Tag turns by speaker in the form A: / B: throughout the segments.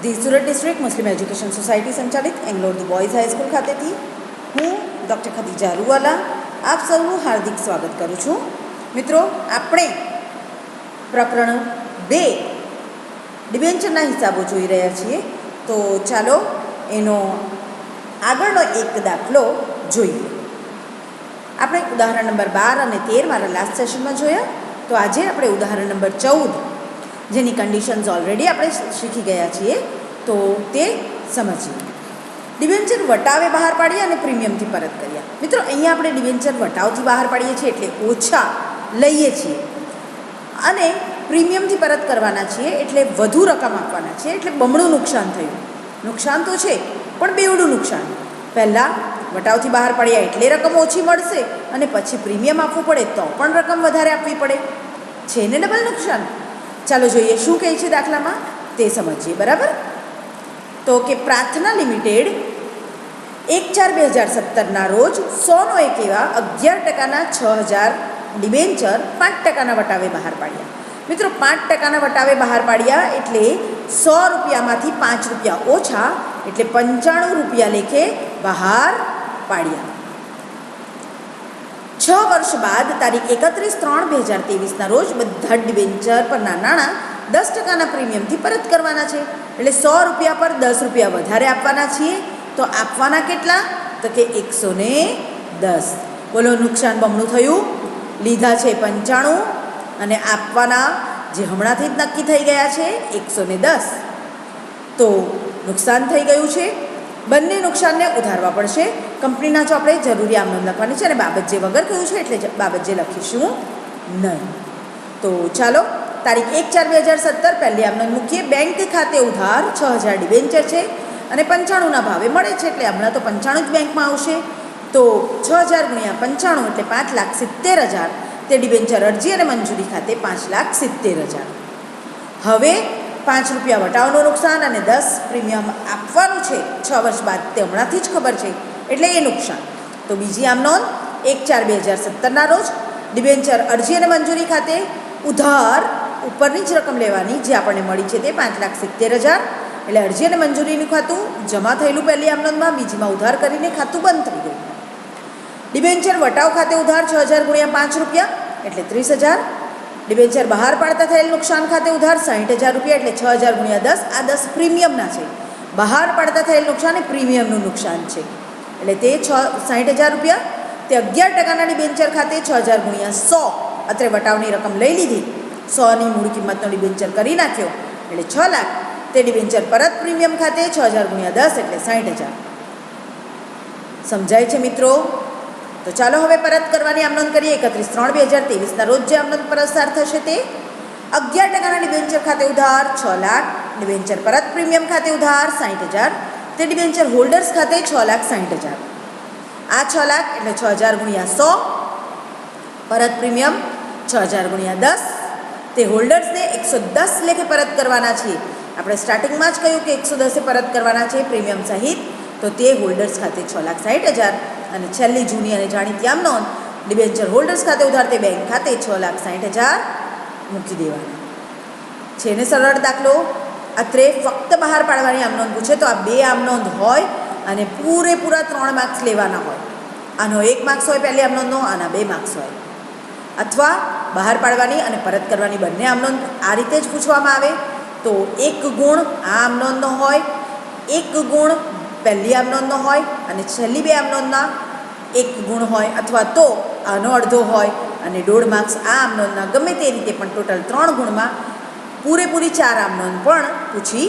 A: The Surat district Muslim education society સંચાલિત એંગ્લોર the boys high school ખાતેથી હું ડૉક્ટર ખદીજા રૂવાલા આપ સૌનું હાર્દિક સ્વાગત કરું છું. મિત્રો, આપણે પ્રકરણ 2 ડિબેન્ચરના હિસાબો જોઈ રહ્યા છીએ. તો ચાલો એનો આગળનો એક દાખલો જોઈએ. આપણે ઉદાહરણ નંબર 12 અને 13 મારા લાસ્ટ સેશનમાં જોયા. તો આજે આપણે ઉદાહરણ નંબર 14 જેની કન્ડિશન્સ ઓલરેડી આપણે શીખી ગયા છીએ તો તે સમજીએ. ડિબેન્ચર વટાવે બહાર પાડ્યા અને પ્રીમિયમથી પરત કર્યા. મિત્રો, અહીંયા આપણે ડિબેન્ચર વટાવથી બહાર પાડીએ છીએ એટલે ઓછા લઈએ છીએ અને પ્રીમિયમથી પરત કરવાના છીએ એટલે વધુ રકમ આપવાના છીએ એટલે બમણું નુકસાન થયું. નુકસાન તો છે પણ બેવડું નુકસાન. પહેલાં વટાવથી બહાર પાડ્યા એટલે રકમ ઓછી મળશે અને પછી પ્રીમિયમ આપવું પડે તો પણ રકમ વધારે આપવી પડે. છે ને ડબલ નુકસાન. ચાલો જોઈએ શું કહે છે દાખલામાં તે સમજીએ. બરાબર. તો કે પ્રાર્થના લિમિટેડ 1/4/2017ના રોજ 100નો એક એવા 11%ના 6000 ડિબેન્ચર 5%ના વટાવે બહાર પાડ્યા. મિત્રો, 5%ના વટાવે બહાર પાડ્યા એટલે 100 રૂપિયામાંથી 5 રૂપિયા ઓછા એટલે 95 રૂપિયા લેખે બહાર પાડ્યા. 6 વર્ષ બાદ તારીખ 31/3/2023ના રોજ બધા ડિબેન્ચર પરના નાણાં 10%ના પ્રીમિયમથી પરત કરવાના છે. એટલે 100 રૂપિયા પર 10 રૂપિયા વધારે આપવાના છીએ. તો આપવાના કેટલા? તો કે 110. બોલો, નુકસાન બમણું થયું. લીધા છે 95 અને આપવાના જે હમણાંથી જ નક્કી થઈ ગયા છે 110. તો નુકસાન થઈ ગયું છે. બંને નુકસાનને ઉધારવા પડશે. કંપનીના ચોપડે જરૂરી આમ નોંધ લખવાની છે અને બાબત જે વગર કહ્યું છે એટલે બાબત જે લખીશું નહીં. તો ચાલો તારીખ 1/4/2017 પહેલી આમ નોંધ મૂકીએ. બેંક ખાતે ઉધાર 6000 ડિબેન્ચર છે અને 95ના ભાવે મળે છે એટલે હમણાં તો 95 જ બેંકમાં આવશે. તો 6000 × 95 એટલે 5,70,000. તે ડિબેન્ચર અરજી અને મંજૂરી ખાતે 5,70,000. હવે 5 રૂપિયા વટાવનું નુકસાન અને 10 પ્રીમિયમ આપવાનું છે 6 વર્ષ બાદ તે હમણાંથી જ ખબર છે એટલે એ નુકસાન. તો બીજી આમ નોંધ 1/4/2017ના રોજ ડિબેન્ચર અરજી અને મંજૂરી ખાતે ઉધાર ઉપરની જ રકમ લેવાની જે આપણને મળી છે તે 5,70,000. એટલે અરજી અને મંજૂરીનું ખાતું જમા થયેલું પહેલી આમ નોંધમાં, બીજીમાં ઉધાર કરીને ખાતું બંધ થઈ ગયું. ડિબેન્ચર વટાવ ખાતે ઉધાર 6000 × 5 રૂપિયા એટલે 30,000. ડિબેન્ચર બહાર પાડતા થયેલ નુકસાન ખાતે ઉધાર 60,000 રૂપિયા એટલે 6000 × 10. આ 10 પ્રીમિયમના છે. બહાર પાડતા થયેલ નુકસાન એ પ્રીમિયમનું નુકસાન છે એટલે તે 60,000 રૂપિયા. તે 11%ના ડિબેન્ચર ખાતે 6000 × 100 અત્રે વટાવની રકમ લઈ લીધી. 100ની મૂળ કિંમતનો ડિબેન્ચર કરી નાખ્યો એટલે 6 લાખ. તે ડિબેન્ચર પરત પ્રીમિયમ ખાતે 6000 × 10 એટલે 60,000. સમજાય છે મિત્રો? તો ચાલો હવે પરત કરવાની આમ નોંધ કરીએ. 31/3/2023ના રોજ જે આમ નોંધ પસાર થશે તે 11%ના ડિબેન્ચર ખાતે ઉધાર 6 લાખ. ડિબેન્ચર પરત પ્રીમિયમ ખાતે ઉધાર 60,000. તે ડિબેન્ચર હોલ્ડર્સ ખાતે 6,60,000. આ 6 લાખ એટલે 6000 × 100 પરત પ્રીમિયમ 6000 × 10. તે હોલ્ડર્સને 110 લેખે પરત કરવાના છે. આપણે સ્ટાર્ટિંગમાં જ કહ્યું કે 110 પરત કરવાના છે પ્રીમિયમ સહિત. તો તે હોલ્ડર્સ ખાતે 6,60,000 અને છેલ્લી જૂની અને જાણીતી આમ નોંધ ડિબેન્ચર હોલ્ડર્સ ખાતે ઉધાર તે બેંક ખાતે 6,60,000 મૂકી દેવાના છે. ને સરળ દાખલો. અત્રે ફક્ત બહાર પાડવાની આમ નોંધ પૂછે તો આ 2 આમ નોંધ હોય અને પૂરેપૂરા 3 માર્ક્સ લેવાના હોય. આનો 1 માર્ક્સ હોય પહેલી આમ નોંધનો, આના 2 માર્ક્સ હોય. અથવા બહાર પાડવાની અને પરત કરવાની બંને આમ નોંધ આ રીતે જ પૂછવામાં આવે તો 1 ગુણ આ આમ નોંધનો હોય, 1 ગુણ પહેલી આમ નોંધનો હોય અને છેલ્લી 2 આમ નોંધના 1 ગુણ હોય અથવા તો આનો અડધો હોય અને 1.5 માર્ક્સ આ આમ નોંધના. ગમે તે રીતે પણ ટોટલ 3 ગુણમાં પૂરેપૂરી 4 આમ નોંધ પણ પૂછી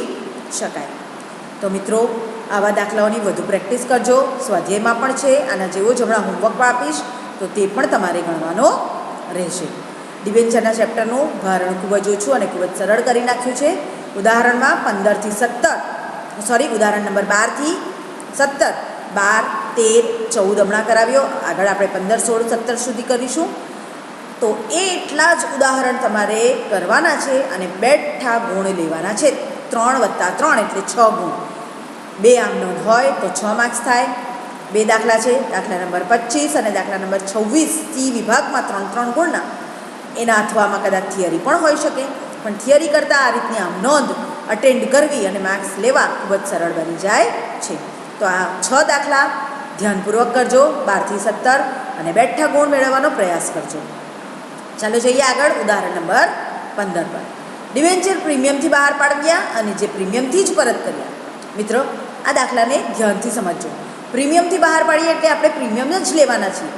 A: શકાય. તો મિત્રો, આવા દાખલાઓની વધુ પ્રેક્ટિસ કરજો. સ્વાધ્યાયમાં પણ છે. આના જેવો જ હમણાં હોમવર્ક આપીશ તો તે પણ તમારે ગણવાનો રહેશે. ડિબેન્ચરના ચેપ્ટરનું ભારણ ખૂબ જ ઓછું અને ખૂબ જ સરળ કરી નાખ્યું છે. ઉદાહરણમાં 15 થી 17 ઉદાહરણ નંબર 12 થી 17, 12, 13, 14 હમણાં કરાવ્યો. આગળ આપણે 15, 16, 17 સુધી કરીશું. તો એ એટલા જ ઉદાહરણ તમારે કરવાના છે અને બેઠા ગુણ લેવાના છે. 3 + 3 એટલે 6 ગુણ. 2 આમ નોંધ હોય તો 6 માર્ક્સ થાય. 2 દાખલા છે, દાખલા નંબર 25 અને દાખલા નંબર 26 સી વિભાગમાં 3 ગુણના. એના અથવામાં કદાચ થિયરી પણ હોઈ શકે પણ થિયરી કરતાં આ રીતની આમ નોંધ અટેન્ડ કરવી અને માર્ક્સ લેવા ખૂબ જ સરળ બની જાય છે. તો આ 6 દાખલા ધ્યાનપૂર્વક કરજો 12 થી 17 અને બેઠા ગુણ મેળવવાનો પ્રયાસ કરજો. ચાલો જઈએ આગળ ઉદાહરણ નંબર 15 પર. ડિબેન્ચર પ્રીમિયમથી બહાર પાડવ્યા અને જે પ્રીમિયમથી જ પરત કર્યા. મિત્રો આ દાખલાને ધ્યાનથી સમજજો. પ્રીમિયમથી બહાર પાડીએ એટલે આપણે પ્રીમિયમ જ લેવાના છીએ,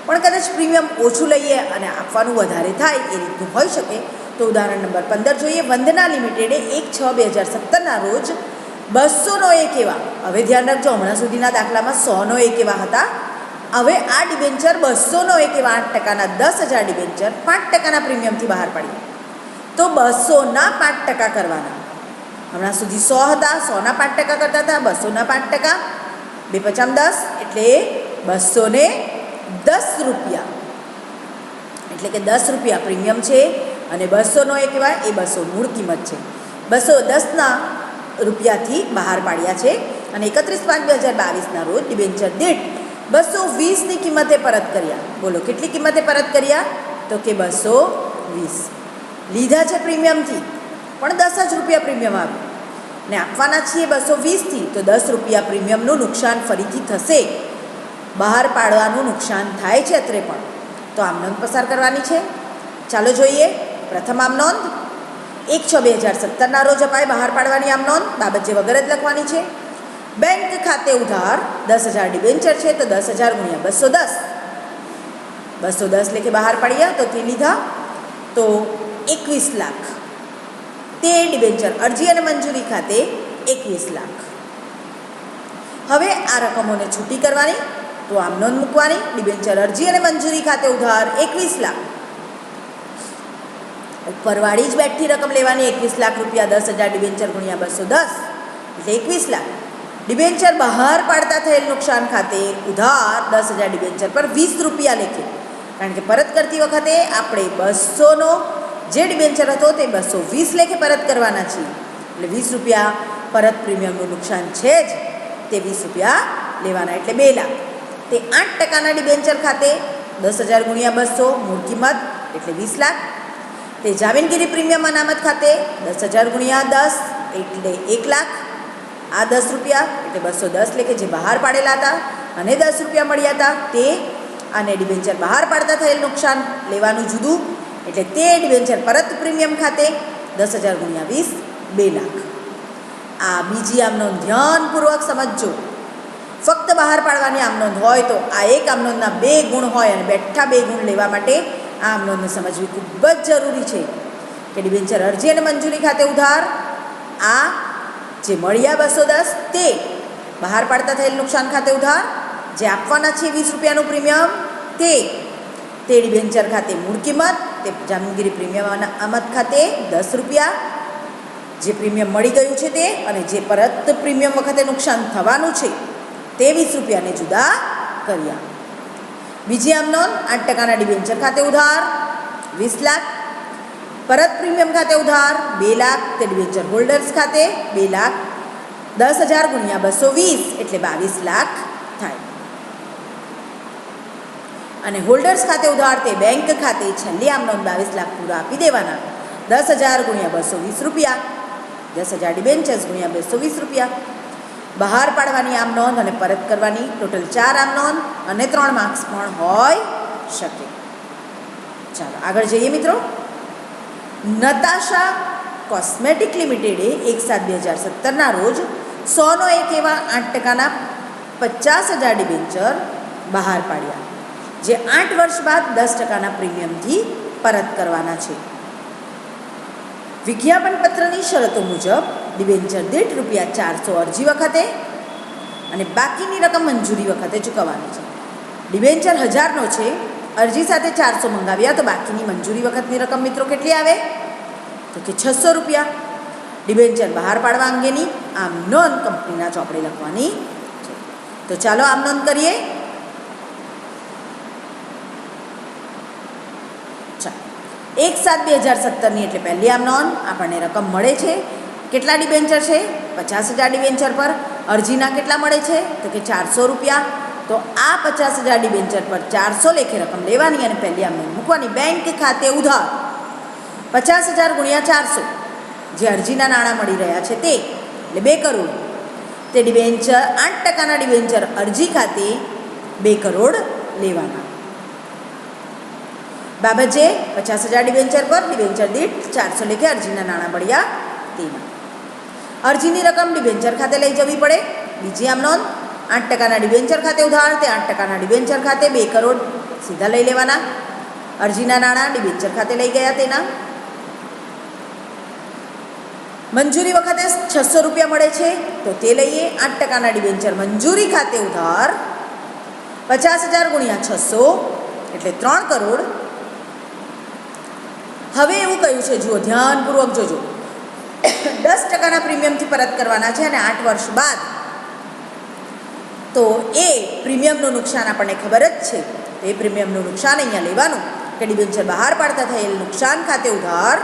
A: પણ કદાચ પ્રીમિયમ ઓછું લઈએ અને આપવાનું વધારે થાય એ રીતનું હોઈ શકે. તો ઉદાહરણ નંબર 15 જોઈએ. વંદના લિમિટેડે 1/6/2017 રોજ 200નો એક એવા, હવે ધ્યાન રાખજો હમણાં સુધીના દાખલામાં 100નો એક એવા હતા, હવે આ ડિબેન્ચર 200નો એક એવા 8%ના 10,000 ડિબેન્ચર 5%ના પ્રીમિયમથી બહાર પાડીએ. તો 200ના 5% કરવાના. હમણાં સુધી 100 હતા, 100ના 5% કરતા હતા, 200ના 5%, 2 × 5 = 10 એટલે 210 રૂપિયા, એટલે કે 10 રૂપિયા પ્રીમિયમ છે અને 200નો એક એવા એ 200 મૂળ કિંમત છે. 210ના રૂપિયાથી બહાર પાડ્યા છે અને 31/5/2022ના રોજ ડિબેન્ચર દીઠ 220ની કિંમતે પરત કર્યા. બોલો કેટલી કિંમતે પરત કર્યા? તો કે 220. લીધા છે પ્રીમિયમથી પણ 10 જ રૂપિયા પ્રીમિયમ આવ્યું ને આપવાના છીએ 220થી, તો 10 રૂપિયા પ્રીમિયમનું નુકસાન ફરીથી થશે. બહાર પાડવાનું નુકસાન થાય છે અત્રે પણ, તો આમ નોંધ પસાર કરવાની છે. ચાલો જોઈએ. પ્રથમ આમ નોંધ 1/6/2017ના રોજ અપાય બહાર પાડવાની આમ નોંધ, બાબત જે વગર જ લખવાની છે. બેંક ખાતે ઉધાર 10,000 ડિબેન્ચર છે, તો 10,000 × 210, 210 લેખે બહાર પાડ્યા તો તે લીધા તો 21 લાખ. તે ડિબેન્ચર અરજી અને મંજૂરી ખાતે 21 લાખ. હવે આ રકમોને છૂટી કરવાની, તો આમ નોંધ મૂકવાની. ડિબેન્ચર અરજી અને મંજૂરી ખાતે ઉધાર 21 લાખ. ઉપરવાળી જ બેઠી રકમ લેવાની, 21 લાખ રૂપિયા 10,000 ડિબેન્ચર × 210 એટલે 21 લાખ. ડિબેન્ચર બહાર પાડતા થયેલ નુકસાન ખાતે ઉધાર 10,000 ડિબેન્ચર પર 20 રૂપિયા લેખે, કારણ કે પરત કરતી વખતે આપણે 200નો જે ડિબેન્ચર હતો તે 220 લેખે પરત કરવાના છીએ, એટલે 20 રૂપિયા પરત પ્રીમિયમનું નુકસાન છે જ, તે 20 રૂપિયા લેવાના એટલે 2 લાખ. તે 8%ના ડિબેન્ચર ખાતે 10,000 × 200 મૂળ કિંમત એટલે 20 લાખ. તે જામીનગીરી પ્રીમિયમ અનામત ખાતે 10,000 × 10 એટલે 1 લાખ. આ 10 રૂપિયા એટલે 210 લેખે જે બહાર પાડેલા હતા અને 10 રૂપિયા મળ્યા હતા તે, અને ડિબેન્ચર બહાર પાડતા થયેલ નુકસાન લેવાનું જુદું, એટલે તે ડિબેન્ચર પરત પ્રીમિયમ ખાતે 10,000 × 20 2 લાખ. આ બીજી આમ નોંધ ધ્યાનપૂર્વક સમજજો. ફક્ત બહાર પાડવાની આમ નોંધ હોય તો આ એક આમ નોંધના 2 ગુણ હોય અને બેઠા 2 ગુણ લેવા માટે આ આમ નોંધને સમજવી ખૂબ જ જરૂરી છે કે ડિબેન્ચર અરજી અને મંજૂરી ખાતે ઉધાર, આ જે મળ્યા 210 તે બહાર પાડતા થયેલ નુકસાન ખાતે ઉધાર, જે આપવાના છે 20 રૂપિયાનું પ્રીમિયમ તે ડિબેન્ચર ખાતે મૂળ કિંમત, તે જામીનગીરી પ્રીમિયમ અનામત ખાતે 10 રૂપિયા જે પ્રીમિયમ મળી ગયું છે તે, અને જે પરત પ્રીમિયમ વખતે નુકસાન થવાનું છે તે 20 રૂપિયાને જુદા કર્યા. બીજી આમ નોંધ 8%ના ડિબેન્ચર ખાતે ઉધાર 20 લાખ, પરત પ્રીમિયમ ખાતે ઉધાર 2 લાખ, તે ડિબેન્ચર હોલ્ડર્સ ખાતે 2 લાખ. 10,000 × 220 એટલે 22 લાખ થાય. અને હોલ્ડર્સ ખાતે ઉધાર તે બેંક ખાતે છેલ્લી આમ નોંધ 22 લાખ પૂરા આપી દેવાના. 10,000 × 220 રૂપિયા, 10,000 ડિબેન્ચર્સ × 220 રૂપિયા. બહાર પાડવાની આમ નોંધ અને પરત કરવાની ટોટલ 4 આમ નોંધ અને 3 માર્ક્સ પણ હોય શકે. ચાલો આગળ જઈએ મિત્રો. નતાશા કોસ્મેટિક લિમિટેડે 1/7/2017ના રોજ 100નો એક એવા 8%ના 50,000 ડિબેન્ચર બહાર પાડ્યા, જે 8 વર્ષ બાદ 10%ના પ્રીમિયમથી પરત કરવાના છે. વિજ્ઞાપન પત્રની શરતો મુજબ ડિબેન્ચર દીઠ ₹400 અરજી વખતે અને બાકીની રકમ મંજૂરી વખતે ચૂકવવાની છે. ડિબેન્ચર 1000નો છે, અરજી સાથે 400 મંગાવ્યા તો બાકીની મંજૂરી વખતની રકમ મિત્રો કેટલી આવે? તો કે 600 રૂપિયા. ડિબેન્ચર બહાર પાડવા અંગેની આમ નોંધ કંપનીના ચોપડે લખવાની છે. તો ચાલો આમ નોંધ કરીએ. 1/7/2017ની એટલે પહેલી આમ નોંધ. આપણને રકમ મળે છે, કેટલા ડિબેન્ચર છે? 50,000 ડિબેન્ચર પર. અરજીના કેટલા મળે છે? તો કે 400 રૂપિયા. તો આ 50,000 ડિબેન્ચર પર 400 લેખે રકમ લેવાની અને પહેલી આમ નોંધ મૂકવાની. બેંક ખાતે ઉધાર 50,000 × 400 જે અરજીના નાણાં મળી રહ્યા છે તે, એટલે 2 કરોડ, તે ડિબેન્ચર 8% ડિબેન્ચર અરજી ખાતે 2 કરોડ લેવાના. બાબત જે 50,000 ડિબેન્ચર પર ડિબેન્ચર દીઠ 400 લેખે અરજીના નાણાં મળ્યા તેના. અરજીની રકમ ડિબેન્ચર ખાતે લઈ જવી પડે. બીજી આમ નોંધ, 8% ડિબેન્ચર ખાતે ઉધાર, તે 8% ડિબેન્ચર ખાતે 2 કરોડ સીધા લઈ લેવાના. અરજીના નાણાં ડિબેન્ચર ખાતે લઈ ગયા તેના. મંજૂરી વખતે 600 રૂપિયા મળે છે તો તે લઈએ. 8% ડિબેન્ચર મંજૂરી ખાતે ઉધાર 50,000 ગુણ્યા 600 એટલે 3 કરોડ. હવે એવું કહ્યું છે, જુઓ ધ્યાનપૂર્વક જોજો, 10%ના પ્રીમિયમથી પરત કરવાના છે અને 8 વર્ષ બાદ. તો એ પ્રીમિયમનું નુકસાન આપણને ખબર જ છે. તો એ પ્રીમિયમનું નુકસાન અહીંયા લેવાનું કે ડિબેન્ચર બહાર પાડતા થયેલ નુકસાન ખાતે ઉધાર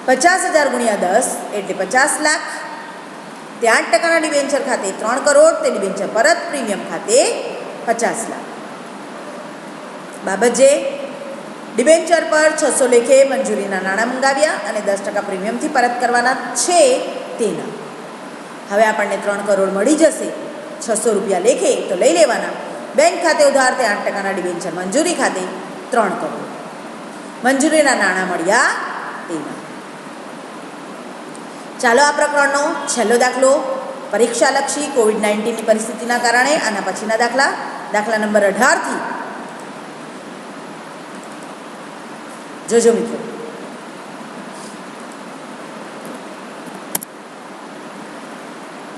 A: 50,000 ગુણ્યા 10 એટલે 50 લાખ. તે 8%ના ડિબેન્ચર ખાતે 3 કરોડ, તે ડિબેન્ચર પરત પ્રીમિયમ ખાતે 50 લાખ. બાબત જે ડિબેન્ચર પર 600 લેખે મંજૂરીના નાણાં મંગાવ્યા અને 10% પ્રીમિયમથી પરત કરવાના છે તેના. હવે આપણને 3 કરોડ મળી જશે. 600 રૂપિયા લેખે તો લઈ લેવાના. બેંક ખાતે ઉધાર, તે 8%ના ડિબેન્ચર મંજૂરી ખાતે 3 કરોડ. મંજૂરીના નાણાં મળ્યા તેના. ચાલો આ પ્રકરણનો છેલ્લો દાખલો, પરીક્ષાલક્ષી કોવિડ-19ની પરિસ્થિતિના કારણે આના પછીના દાખલા નંબર 18થી જોજો મિત્રો.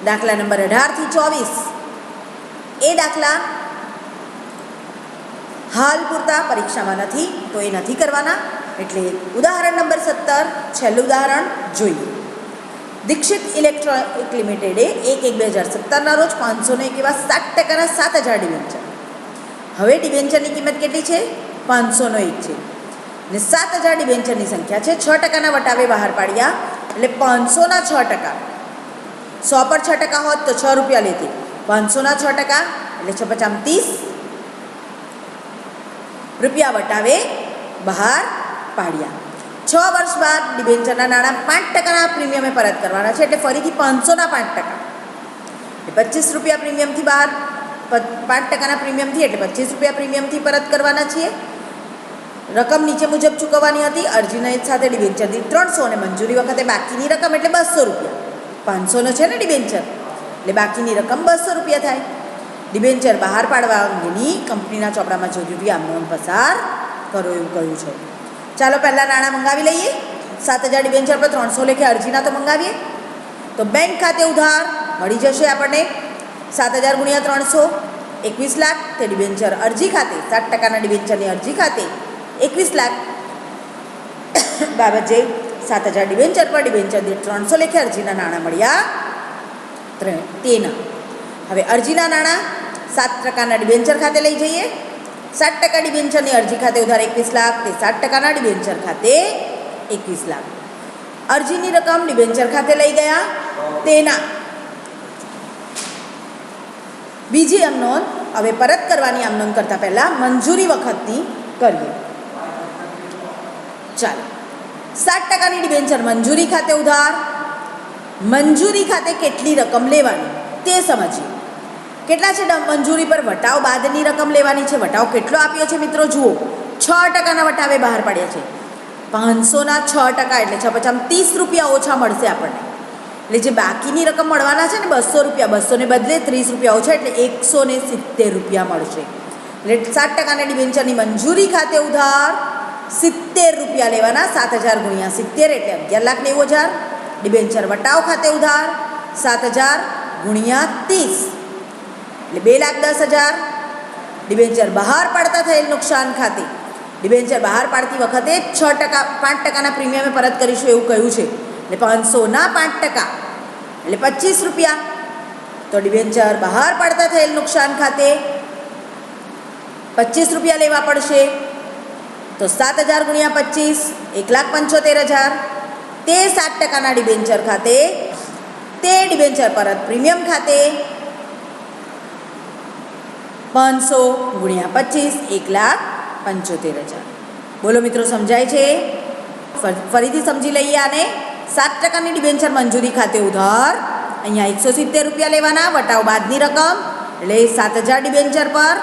A: દાખલા નંબર 18થી 24 એ દાખલા હાલ પૂરતા પરીક્ષામાં નથી તો એ નથી કરવાના. એટલે ઉદાહરણ નંબર 17 છેલ્લું ઉદાહરણ જોઈએ. દીક્ષિત ઇલેક્ટ્રોનિક લિમિટેડે 1/1/2017ના રોજ 501 એવા 7%ના 7,000 ડિબેન્ચર. હવે ડિબેન્ચરની કિંમત કેટલી છે? 501 છે અને 7,000 ડિબેન્ચરની સંખ્યા છે. 6%ના વટાવે બહાર પાડ્યા એટલે 500ના 6%. 100 પર 6% હોત તો 6 રૂપિયા લેતી. 500ના 6% એટલે 6 × 30 રૂપિયા વટાવે બહાર પાડ્યા. 6 વર્ષ બાદ ડિબેન્ચરના નાણાં 5%ના પ્રીમિયમે પરત કરવાના છે. એટલે ફરીથી 500ના 5%, 25 રૂપિયા પ્રીમિયમથી બહાર, 5%ના પ્રીમિયમથી એટલે 25 રૂપિયા પ્રીમિયમથી પરત કરવાના છીએ. રકમ નીચે મુજબ ચૂકવવાની હતી. અરજીની સાથે ડિબેન્ચર દીઠ 300 અને મંજૂરી વખતે બાકીની રકમ એટલે 200 રૂપિયા. 500નો છે ને ડિબેન્ચર એટલે બાકીની રકમ 200 રૂપિયા થાય. ડિબેન્ચર બહાર પાડવા અંગેની કંપનીના ચોપડામાં જરૂરી આમ નોંધ પસાર કરો એવું કહ્યું છે. ચાલો પહેલાં નાણાં મંગાવી લઈએ. 7,000 ડિબેન્ચર પર 300 લેખે અરજીના તો મંગાવીએ. તો બેંક ખાતે ઉધાર મળી જશે આપણને 7,000 ગુણ્યા 300 21 લાખ. તે ડિબેન્ચર અરજી ખાતે 7%ના ડિબેન્ચરની અરજી ખાતે 21 લાખ. બાબત જે 7,000 ડિબેન્ચર પર ડિબેન્ચર દીઠ 300 લેખે અરજીના નાણાં મળ્યા તેના. હવે અરજીના નાણાં 7%ના ડિબેન્ચર ખાતે લઈ જઈએ. 7% ડિબેન્ચરની અરજી ખાતે ઉધાર 21 લાખ, તે 7%ના ડિબેન્ચર ખાતે 21 લાખ. અરજીની રકમ ડિબેન્ચર ખાતે લઈ ગયા તેના. બીજી આમ નોંધ, હવે પરત કરવાની આમ નોંધ કરતાં પહેલાં મંજૂરી વખતની કરીએ. ચાલો 7%ની ડિબેન્ચર મંજૂરી ખાતે ઉધાર. મંજૂરી ખાતે કેટલી રકમ લેવાની તે સમજીએ. કેટલા છે મંજૂરી પર વટાવ બાદની રકમ લેવાની છે. વટાવ કેટલો આપ્યો છે મિત્રો? જુઓ 6%ના વટાવે બહાર પાડ્યા છે. 500ના 6% એટલે 6 × 30 રૂપિયા ઓછા મળશે આપણને. એટલે જે બાકીની રકમ મળવાના છે ને 200 રૂપિયા, 200ને બદલે 30 રૂપિયા ઓછા એટલે 170 રૂપિયા મળશે. એટલે 7%ના ડિબેન્ચરની મંજૂરી ખાતે ઉધાર 70 રૂપિયા લેવાના. 7,000 ગુણ્યા 70 એટલે 11,90,000. ડિબેન્ચર વટાવ ખાતે ઉધાર 7,000 ગુણ્યા 30 એટલે 2,10,000. ડિબેન્ચર બહાર પાડતા થયેલ નુકસાન ખાતે ડિબેન્ચર બહાર પાડતી વખતે 6%, 5%ના પ્રીમિયમે પરત કરીશું એવું કહ્યું છે. એટલે 500ના 5% એટલે 25 રૂપિયા. તો ડિબેન્ચર બહાર પાડતા થયેલ નુકસાન ખાતે 25 રૂપિયા લેવા પડશે. તો 7,000 ગુણ્યા 25 1,75,000. તે 7%ના ડિબેન્ચર ખાતે, તે ડિબેન્ચર પરત પ્રીમિયમ ખાતે 500 ગુણ્યા 25 1,75,000. બોલો મિત્રો, સમજાય છે? ફરીથી સમજી લઈએ આને. 7% ડિબેન્ચર મંજૂરી ખાતે ઉધાર, અહીંયા 170 રૂપિયા લેવાના, વટાવ બાદની રકમ એટલે 7000 ડિબેન્ચર પર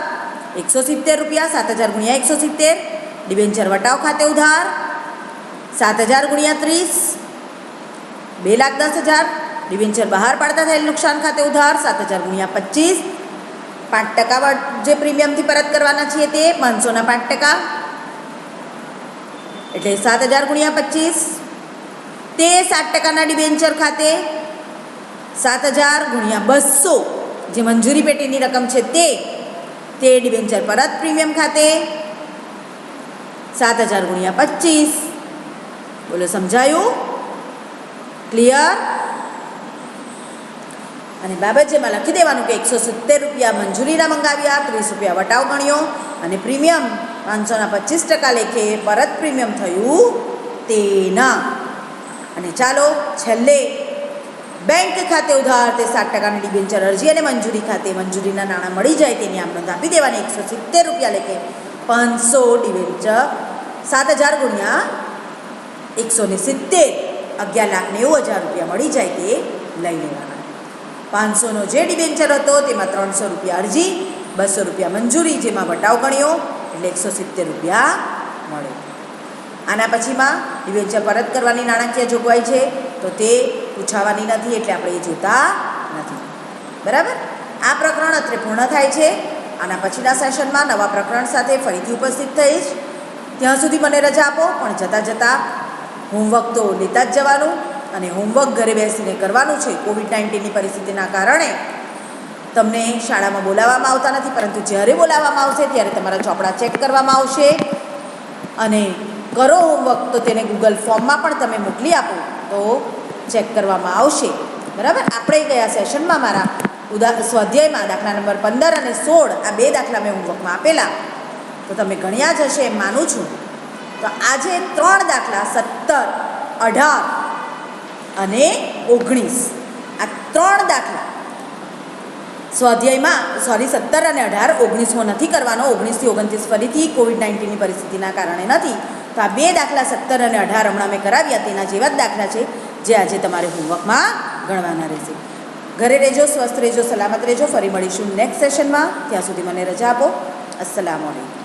A: 170 રૂપિયા, 7000 ગુણ્યા 170, ડિબેન્ચર વટાવ ખાતે ઉધાર 7000 ગુણ્યા 30, 2,10,000, ડિબેન્ચર બહાર પાડતા થયેલ નુકસાન ખાતે ઉધાર 7000 ગુણ્યા 25, 5% જે પ્રીમિયમથી પરત કરવાના છીએ તે 500ના 5%, એટલે 7000 ગુણ્યા 25, તે 7%ના ડિબેન્ચર ખાતે 7000 ગુણ્યા 200 જે મંજૂરી પેટીની રકમ છે તે ડિબેન્ચર પરત પ્રીમિયમ ખાતે 7000 ગુણ્યા 25. બોલો, સમજાયું? ક્લિયર? અને બાબત જેમાં લખી દેવાનું કે 170 રૂપિયા મંજૂરીના મંગાવ્યા, 30 રૂપિયા વટાવ ગણ્યો અને પ્રીમિયમ 500ના 25% લેખે પરત પ્રીમિયમ થયું તેના. અને ચાલો છેલ્લે બેંક ખાતે ઉધાર તે 7%ની ડિબેન્ચર અરજી અને મંજૂરી ખાતે મંજૂરીના નાણાં મળી જાય તેની આમ નોંધ આપી દેવાની. 170 રૂપિયા લેખે 500 ડિબેન્ચર 7000 ગુણ્યા 170 11,90,000 રૂપિયા મળી જાય તે લઈ લેવાના. 500નો જે ડિબેન્ચર હતો તેમાં 300 રૂપિયા અરજી, 200 રૂપિયા મંજૂરી જેમાં વટાવ ગણ્યો એટલે 170 રૂપિયા મળે. આના પછીમાં ડિબેન્ચર પરત કરવાની નાણાકીય જોગવાઈ છે તો તે પૂછાવાની નથી એટલે આપણે એ જોતા નથી. બરાબર? આ પ્રકરણ અત્રે પૂર્ણ થાય છે. આના પછીના સેશનમાં નવા પ્રકરણ સાથે ફરીથી ઉપસ્થિત થઈશ. ત્યાં સુધી મને રજા આપો, પણ જતાં જતાં હોમવર્ક તો લેતા જ જવાનું અને હોમવર્ક ઘરે બેસીને કરવાનું છે. કોવિડ-19ની પરિસ્થિતિના કારણે તમને શાળામાં બોલાવવામાં આવતા નથી, પરંતુ જ્યારે બોલાવવામાં આવશે ત્યારે તમારા ચોપડા ચેક કરવામાં આવશે અને કરો હોમવર્ક તો તેને ગૂગલ ફોર્મમાં પણ તમે મોકલી આપો તો ચેક કરવામાં આવશે. બરાબર? આપણે ગયા સેશનમાં મારા સ્વાધ્યાયમાં દાખલા નંબર 15 અને 16 આ 2 દાખલા મેં હોમવર્કમાં આપેલા તો તમે ગણ્યા જ હશે એમ માનું છું. તો આજે 3 દાખલા 17, 18 અને 19 આ 3 દાખલા સ્વાધ્યાયમાં 17 અને 18, 19મો નથી કરવાનો. 19 થી 29 ફરીથી કોવિડ-19ની પરિસ્થિતિના કારણે નથી. તો આ 2 દાખલા 17 અને 18 હમણાં મેં કરાવ્યા તેના જેવા જ દાખલા છે જે આજે તમારે હોમવર્કમાં ગણવાના રહેશે. ઘરે રહેજો, સ્વસ્થ રહેજો, સલામત રહેજો. ફરી મળીશું નેક્સ્ટ સેશનમાં. ત્યાં સુધી મને રજા આપો. અસ્સલામુ અલૈકુમ.